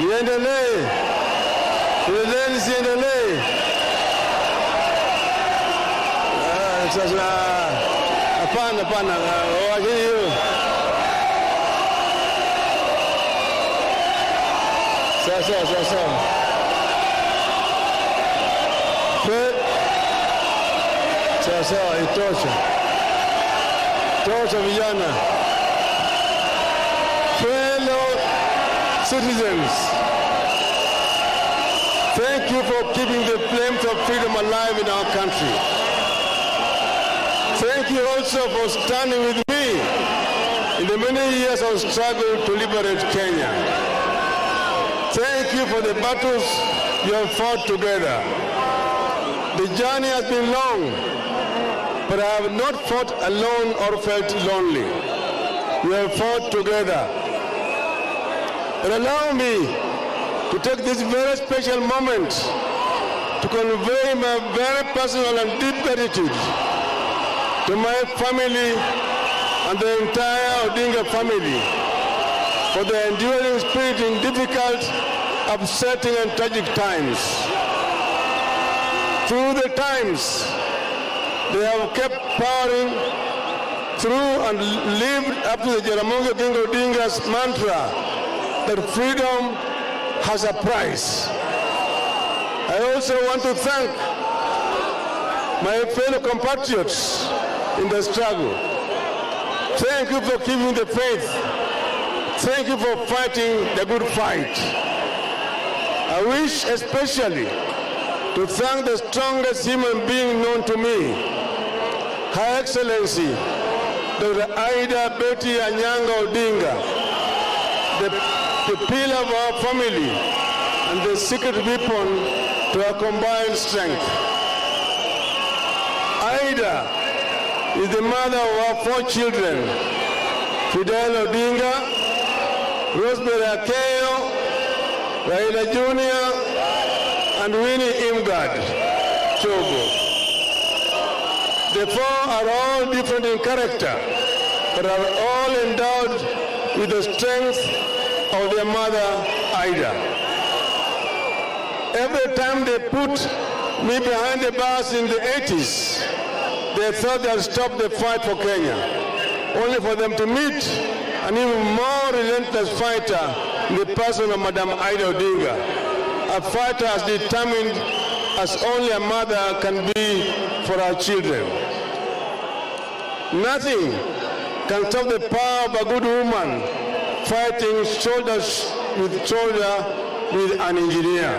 Iendelee. Iendelee, siendelee. Sasa hapana, waje hiyo. Sasa. Sasa itosha. Tosha vijana. Fellow citizens, thank you for keeping the flames of freedom alive in our country. Thank you also for standing with me in the many years of struggle to liberate Kenya. Thank you for the battles you have fought together. The journey has been long, but I have not fought alone or felt lonely. We have fought together. And allow me to take this very special moment to convey my very personal and deep gratitude to my family and the entire Odinga family for their enduring spirit in difficult, upsetting and tragic times. Through the times, they have kept powering through and lived up to the Jaramogi Oginga Odinga's mantra that freedom has a price. I also want to thank my fellow compatriots in the struggle. Thank you for keeping the faith. Thank you for fighting the good fight. I wish especially to thank the strongest human being known to me, Her Excellency, Dr. Aida Betty Anyanga Odinga, the pillar of our family and the secret weapon to our combined strength. Aida is the mother of our 4 children, Fidel Odinga, Rosemary Akeyo, Raila Jr., and Winnie Imgad Chogo. The 4 are all different in character, but are all endowed with the strength of their mother, Aida. Every time they put me behind the bars in the 80s, they thought they'd stop the fight for Kenya, only for them to meet an even more relentless fighter in the person of Madam Aida Odinga, a fighter as determined as only a mother can be for her children. Nothing can stop the power of a good woman fighting shoulder with shoulder with an engineer.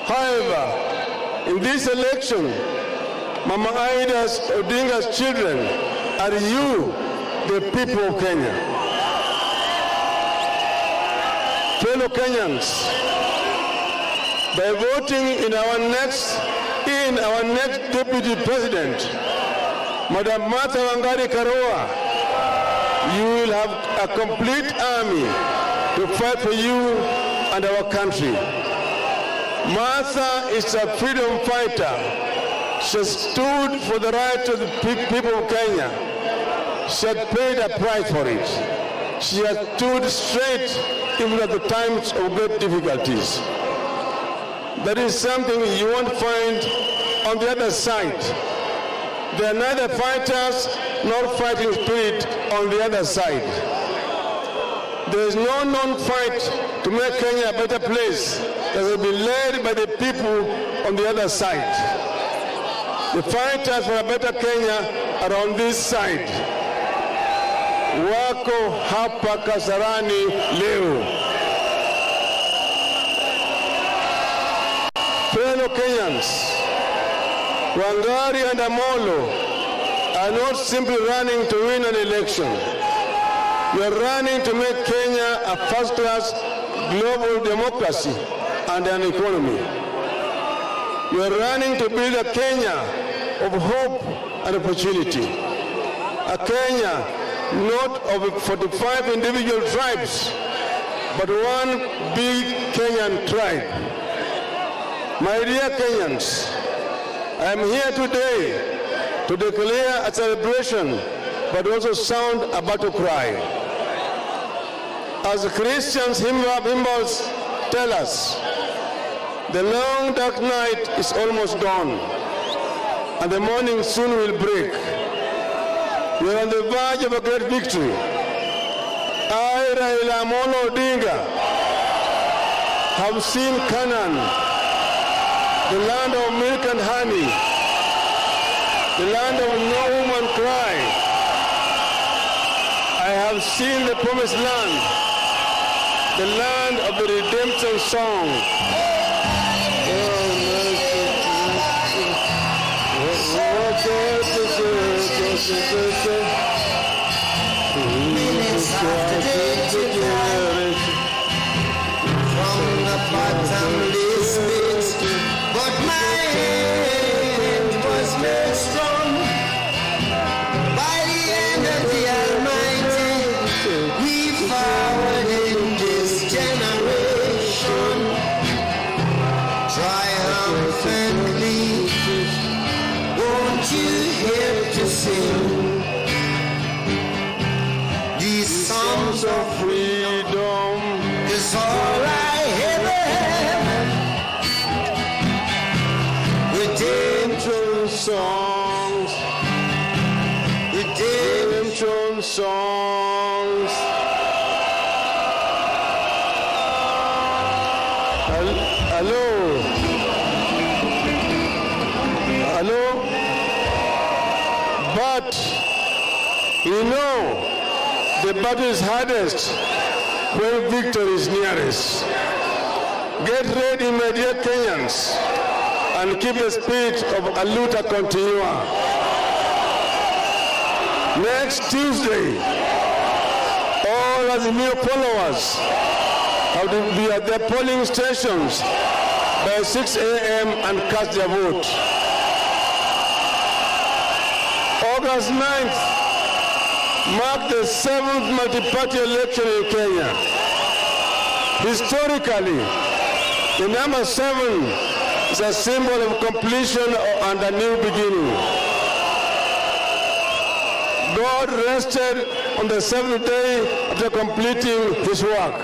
However, in this election, Mama Aida Odinga's children are you, the people of Kenya. Fellow Kenyans, by voting in our next deputy president, Madam Martha Wangari Karua, you will have a complete army to fight for you and our country. Martha is a freedom fighter. She stood for the right of the people of Kenya. She had paid a price for it. She has stood straight even at the times of great difficulties. That is something you won't find on the other side. There are neither fighters nor fighting spirit on the other side. There is no known fight to make Kenya a better place that will be led by the people on the other side. The fighters for a better Kenya are on this side. Wako hapa Kasarani leo. Fellow Kenyans, Wangari and Amolo are not simply running to win an election. We are running to make Kenya a first-class global democracy and an economy. We are running to build a Kenya of hope and opportunity. A Kenya not of 45 individual tribes, but one big Kenyan tribe. My dear Kenyans, I am here today to declare a celebration, but also sound a battle cry. As Christians hymns tell us, the long dark night is almost gone, and the morning soon will break. We are on the verge of a great victory. I, Raila Odinga, have seen Canaan, the land of milk and honey, the land of no woman cry. I have seen the promised land, the land of the redemption song. From the bottomless pit, but my hand was made strong by the hand of the Almighty. We forward in this generation triumphantly. Won't you help to sing these songs of freedom? Is all I ever have. Redemption songs, redemption songs. Hello? Hello? But you know the battle is hardest when victory is nearest. Get ready, my dear Kenyans, and keep the spirit of a luta continua. Next Tuesday, all of the new followers have to be at their polling stations by 6 a.m. and cast their vote. August 9th, mark the 7th multi-party election in Kenya. Historically, the number 7 is a symbol of completion and a new beginning. God rested on the 7th day after completing his work.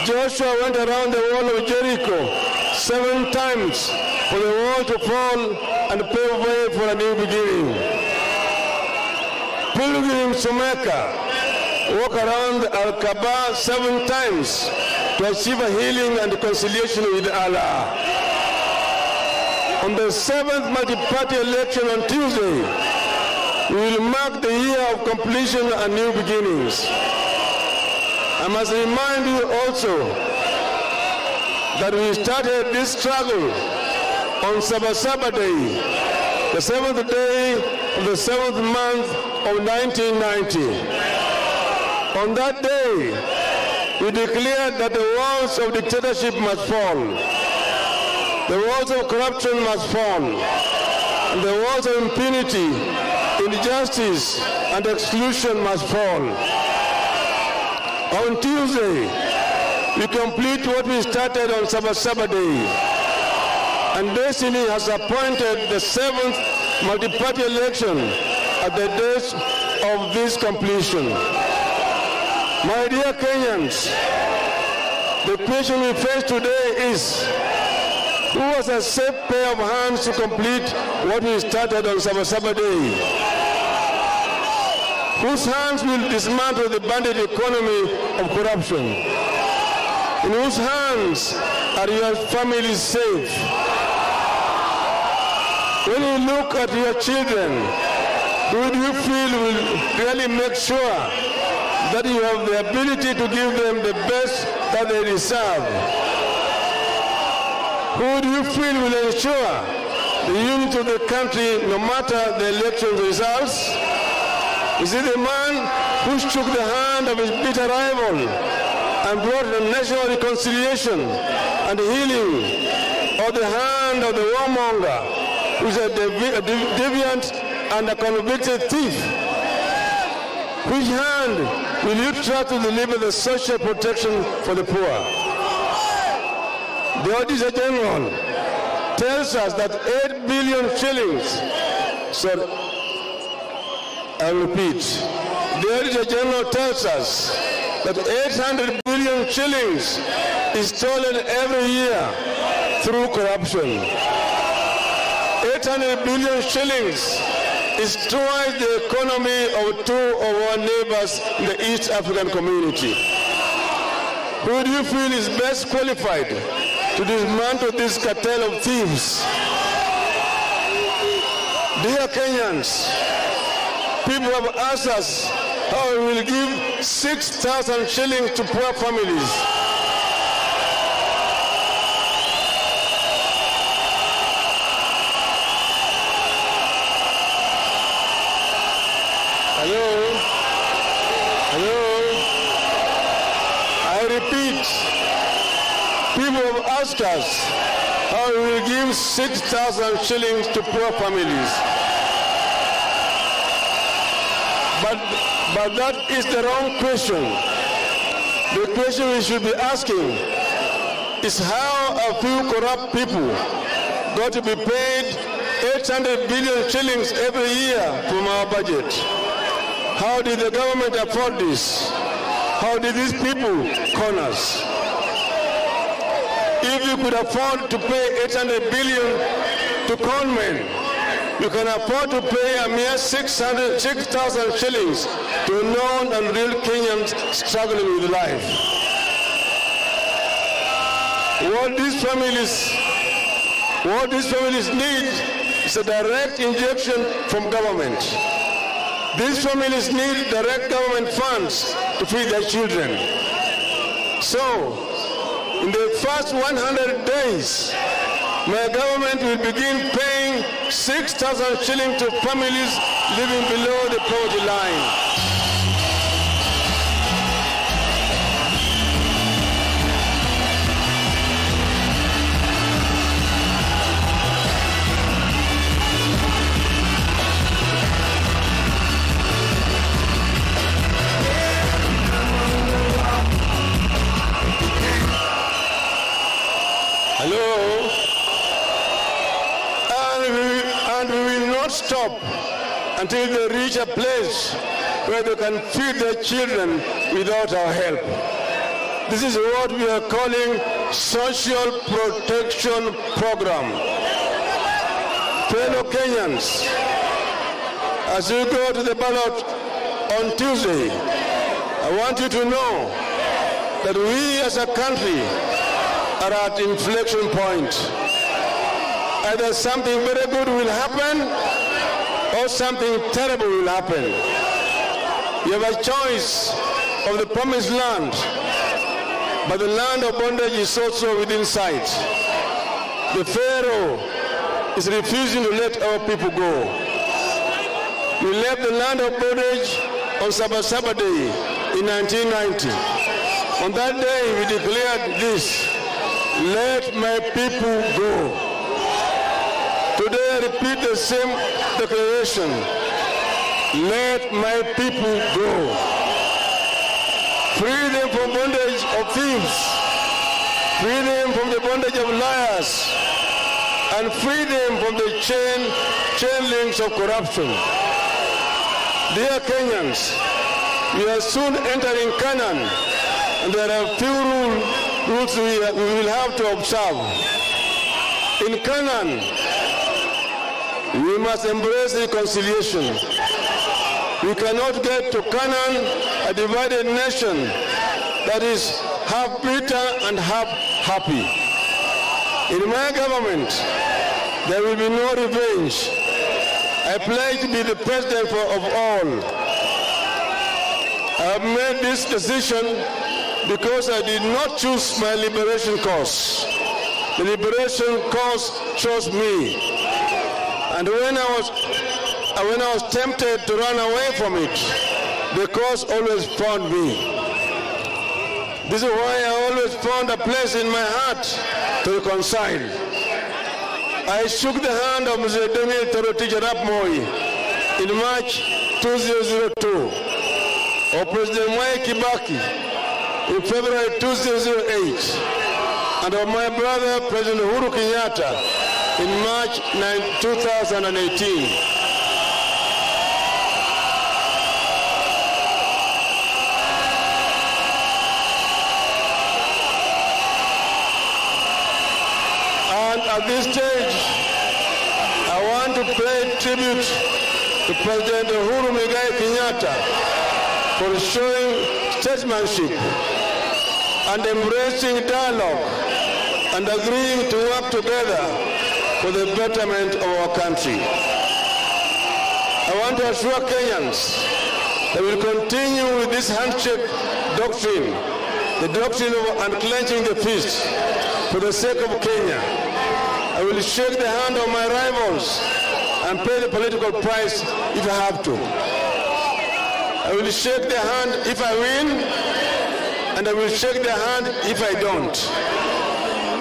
Joshua went around the wall of Jericho 7 times for the wall to fall and pave way for a new beginning. Pilgrims to Mecca walk around Al-Kaaba 7 times to achieve a healing and reconciliation with Allah. On the 7th multi-party election on Tuesday, we will mark the year of completion and new beginnings. I must remind you also that we started this struggle on Sabasaba Day, the 7th day of the 7th month of 1990. On that day, we declared that the walls of dictatorship must fall, the walls of corruption must fall, and the walls of impunity, injustice, and exclusion must fall. On Tuesday, we complete what we started on Sabasaba Day, and destiny has appointed the 7th multi-party election at the date of this completion. My dear Kenyans, the question we face today is, who has a safe pair of hands to complete what we started on Sabasaba Day? Whose hands will dismantle the bandit economy of corruption? In whose hands are your families safe? When you look at your children, who do you feel will really make sure that you have the ability to give them the best that they deserve? Who do you feel will ensure the unity of the country no matter the election results? Is it the man who shook the hand of his bitter rival and brought the national reconciliation and healing, or the hand of the warmonger who is a deviant and a convicted thief? Which hand will you try to deliver the social protection for the poor? The Auditor General tells us that 8 billion shillings, I'll repeat. The Auditor General tells us that 800 billion shillings is stolen every year through corruption. 800 billion shillings is twice the economy of two of our neighbors in the East African community. Who do you feel is best qualified to dismantle this cartel of thieves? Dear Kenyans, people have asked us how we will give 6,000 shillings to poor families. I repeat, people have asked us how we will give 6,000 shillings to poor families. But that is the wrong question. The question we should be asking is how a few corrupt people got to be paid 800 billion shillings every year from our budget. How did the government afford this? How did these people con us? If you could afford to pay 800 billion to conmen, you can afford to pay a mere 6,000 shillings to known and real Kenyans struggling with life. What these families need is a direct injection from government. These families need direct government funds to feed their children. So, in the first 100 days, my government will begin paying 6,000 shillings to families living below the poverty line. Hello? And we will not stop until they reach a place where they can feed their children without our help. This is what we are calling Social Protection Program. Fellow Kenyans, as you go to the ballot on Tuesday, I want you to know that we as a country are at inflection point. Either something very good will happen or something terrible will happen. You have a choice of the promised land, but the land of bondage is also within sight. The Pharaoh is refusing to let our people go. We left the land of bondage on Sabasaba Day in 1990. On that day we declared this: let my people go. Today I repeat the same declaration: let my people go. Free them from bondage of thieves, free them from the bondage of liars, and free them from the chain links of corruption. Dear Kenyans, we are soon entering Canaan, and there are few rules we will have to observe. In Canaan, we must embrace reconciliation. We cannot get to Canaan, a divided nation that is half bitter and half happy. In my government, there will be no revenge. I pledge to be the president of all. I have made this decision because I did not choose my liberation cause. The liberation cause chose me. And when I was tempted to run away from it, the cause always found me. This is why I always found a place in my heart to reconcile. I shook the hand of Mr. Daniel Torotich Arap Moi in March 2002, or President Mwai Kibaki in February 2008, and of my brother President Uhuru Kenyatta in March 2018. At this stage, I want to pay tribute to President Uhuru Muigai Kenyatta for showing statesmanship and embracing dialogue and agreeing to work together for the betterment of our country. I want to assure Kenyans that we will continue with this handshake doctrine, the doctrine of unclenching the fist for the sake of Kenya. I will shake the hand of my rivals and pay the political price if I have to. I will shake the hand if I win, and I will shake the hand if I don't.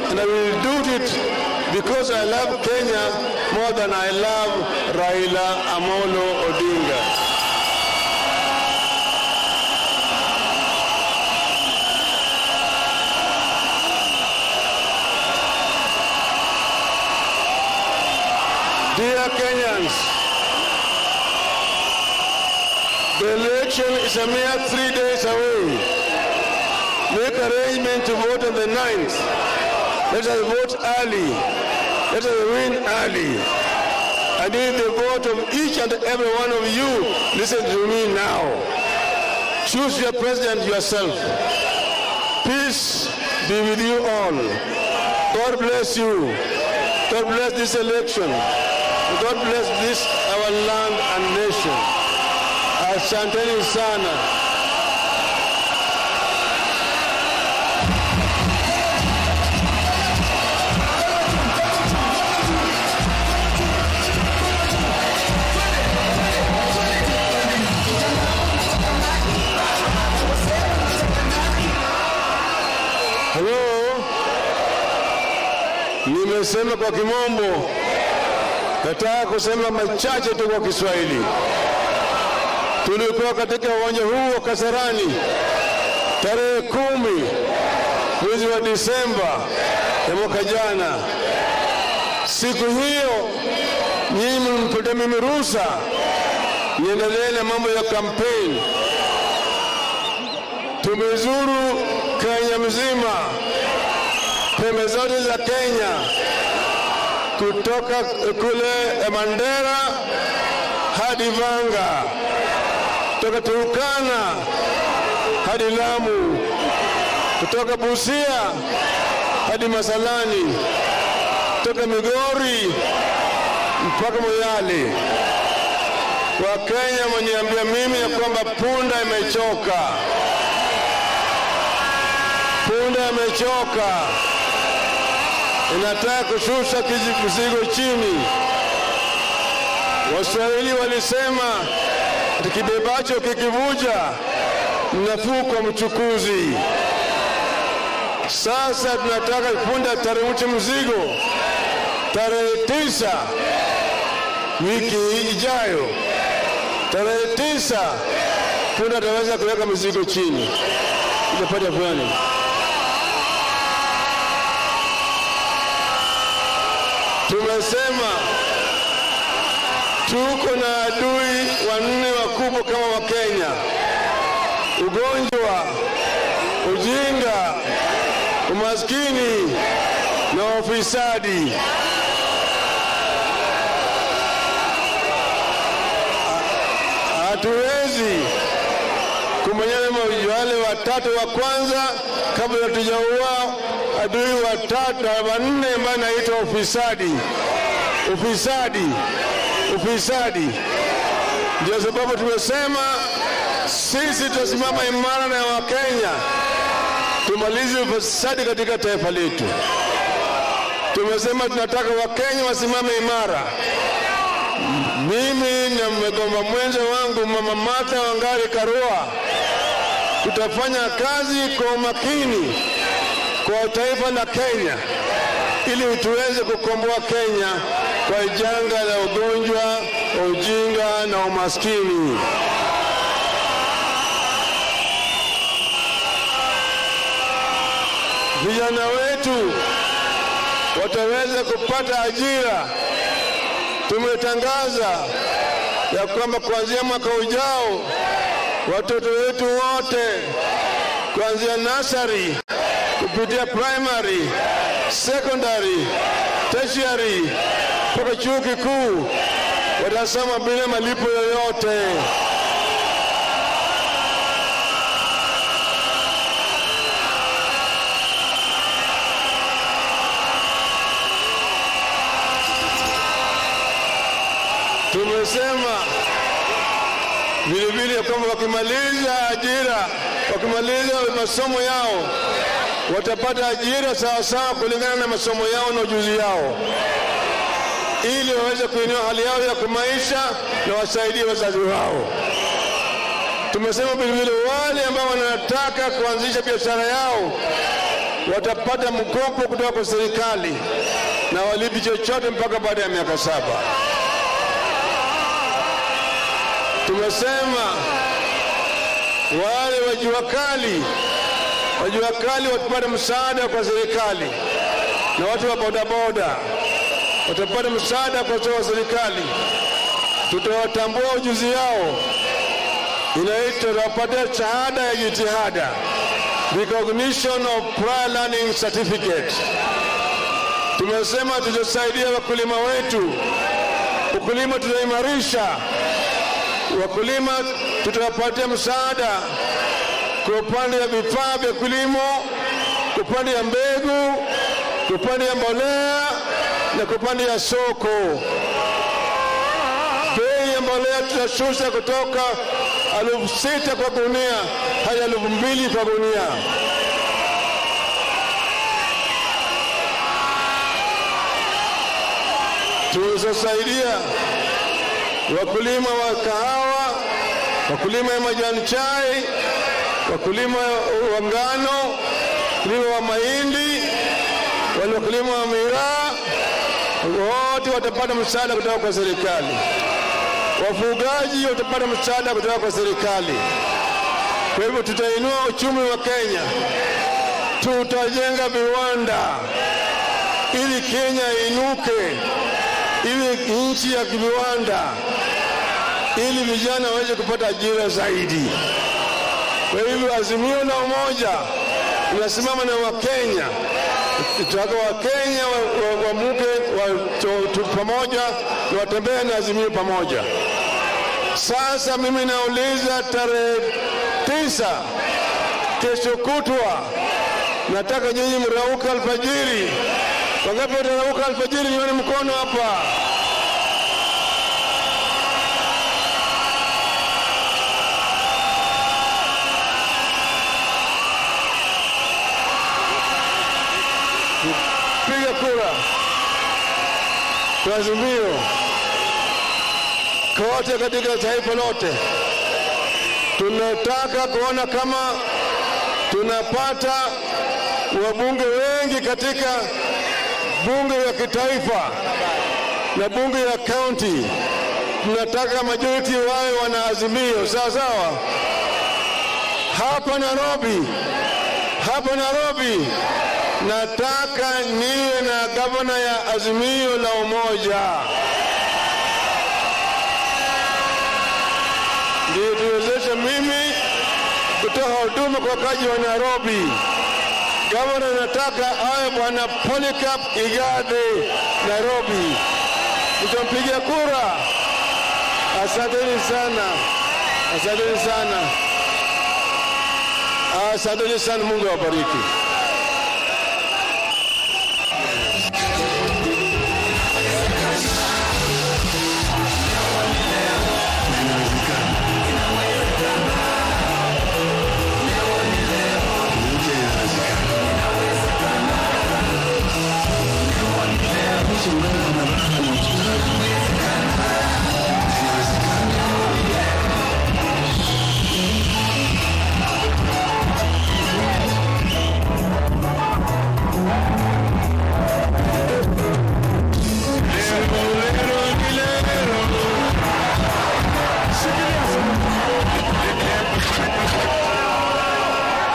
And I will do it because I love Kenya more than I love Raila Odinga. Dear Kenyans, the election is a mere 3 days away. Make arrangement to vote on the 9th. Let us vote early. Let us win early. I need the vote of each and every one of you. Listen to me now. Choose your president yourself. Peace be with you all. God bless you. God bless this election. God bless this, our land and nation. Asanteni sana. Hello? Nimesema kwa Kimombo. Nataka kusema machache tu kwa Kiswahili. Tulikuwa katika uwanja huu wa Kasarani tarehe 10 mwezi wa Disemba ya mwaka jana. Siku hiyo nyinyi mlimpata mimi ruhusa niendelee na mambo ya kampeni. Tumezuru Kenya mzima, pembe zote za Kenya, kutoka kule Mandera hadi Vanga, kutoka Turkana hadi Lamu, kutoka Busia hadi Masalani, kutoka Migori mpaka Moyale. Wakenya waniambia mimi ya kwamba punda imechoka. Punda imechoka. Inataka kushusha kizigo chini. Waswahili walisema kibebacho kikivuja nafuu kwa mchukuzi. Sasa tunataka punda teremshe mzigo tarehe 9 wiki ijayo. Tarehe 9 punda ataweza kuweka mzigo chini. Itapata fulani. Tumesema tuko na adui wanne wakubwa kama Wakenya: ugonjwa, ujinga, umaskini na ufisadi. Hatuwezi kumenyana wale watatu wa kwanza kabla tujaua adui watatu wanne ambao naitwa ufisadi. Ufisadi. Ndio sababu tumesema sisi tutasimama imara na Wakenya tumalize ufisadi katika taifa letu. Tumesema tunataka Wakenya wasimame imara. Mimi na mgomba mwenza wangu Mama Martha Wangari Karua tutafanya kazi kwa umakini kwa taifa la Kenya ili tuweze kukomboa Kenya kwa janga la ugonjwa, ujinga na umaskini. Vijana wetu wataweza kupata ajira. Tumetangaza ya kwamba kuanzia mwaka ujao watoto wetu wote kuanzia nursery kupitia primary, secondary tertiary mpaka chuo kikuu watasoma bila malipo yoyote. Tumesema vile kwamba wakimaliza ajira, wakimaliza masomo yao, watapata ajira sawa kulingana na masomo yao na ujuzi yao, ili waweze kuinua hali yao ya kimaisha na wasaidie wazazi wao. Tumesema vile wale ambao wanataka kuanzisha biashara yao watapata mkopo kutoka kwa serikali na walipi chochote mpaka baada ya miaka 7. Tumesema wale wajua kali watapata msaada kwa serikali, na watu wa bodaboda watapata msaada kwa serikali. Tutawatambua ujuzi yao, inaitwa wapata shahada ya jitihada, recognition of prior learning certificate. Tumesema tutasaidia wakulima wetu, ukulima tutaimarisha wakulima, tutawapatia msaada kwa upande ya vifaa vya kilimo, kwa upande ya mbegu, kwa upande ya mbolea na kwa upande ya soko. Bei ya mbolea tutashusha kutoka 6,000 kwa gunia hadi 2,000 kwa gunia. Tutasaidia wakulima wa kahawa, wakulima wa majani chai, wakulima wa ngano, wakulima wa mahindi, wakulima wa miraa, wote watapata msaada kutoka kwa serikali. Wafugaji watapata msaada kutoka kwa serikali. Kwa hivyo tutainua uchumi wa Kenya, tutajenga viwanda ili Kenya inuke, ili nchi ya viwanda, ili vijana waweze kupata ajira zaidi. Kwa hivyo azimio la umoja unasimama na Wakenya. Tutaka Wakenya wamuke pamoja na watembee na azimio pamoja. Sasa mimi nauliza tarehe 9 kesho kutwa, nataka nyinyi mrauka alfajiri. Wangapi watarauka alfajiri? Nione mkono hapa. Piga kura kwa azimio kote katika taifa lote. Tunataka kuona kama tunapata wabunge wengi katika bunge ya kitaifa na bunge ya county. Tunataka majority wawe wana azimio sawa. Hapa Nairobi nataka niwe na gavana ya azimio la umoja, ndio tuwezeshe mimi kutoa huduma kwa wakazi wa Nairobi. Gavana nataka awe bwana Polycarp Igathe Nairobi. Mtampigia kura. Asanteni sana. Mungu awabariki.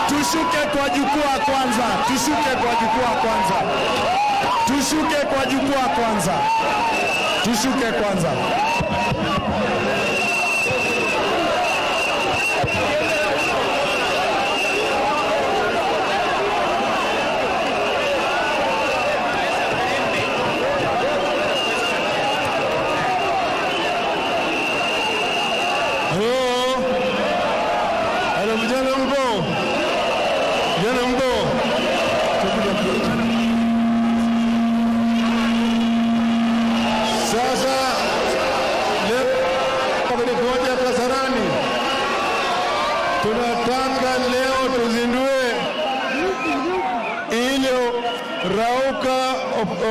Tushuke kwa jukwaa kwanza. Rauka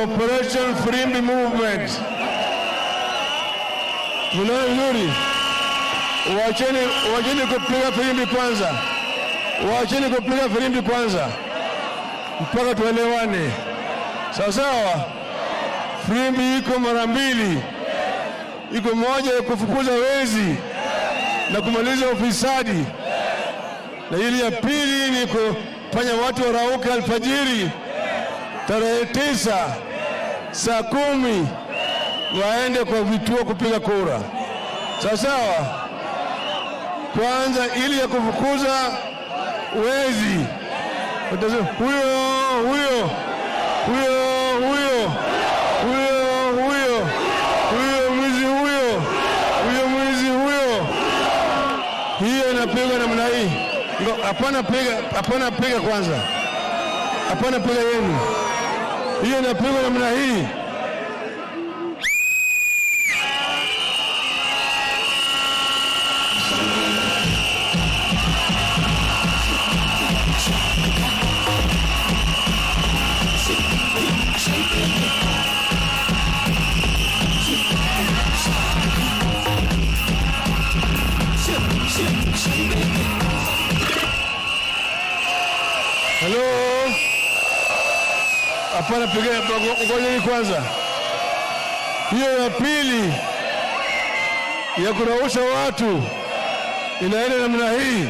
Operation Firimbi Movement. Mnaona vizuri? Wacheni kupiga firimbi kwanza. Wacheni kupiga firimbi kwanza. Mpaka tuelewane. Sawa sawa? Firimbi iko mara mbili. Iko moja ya kufukuza wezi na kumaliza ufisadi. Na ile ya pili ni kufanya watu warauke alfajiri tarehe 9 saa 10 waende kwa vituo kupiga kura. Sawa sawa? Kwanza ili ya kufukuza wezi. Hiyo inapigwa namna hii. Hapana piga kwanza. Hapana piga yenu. Hiyo inapigwa namna hii. Hello? Hapana piga ngojeni kwanza. Hiyo ya pili ya kurausha watu inaenda namna hii.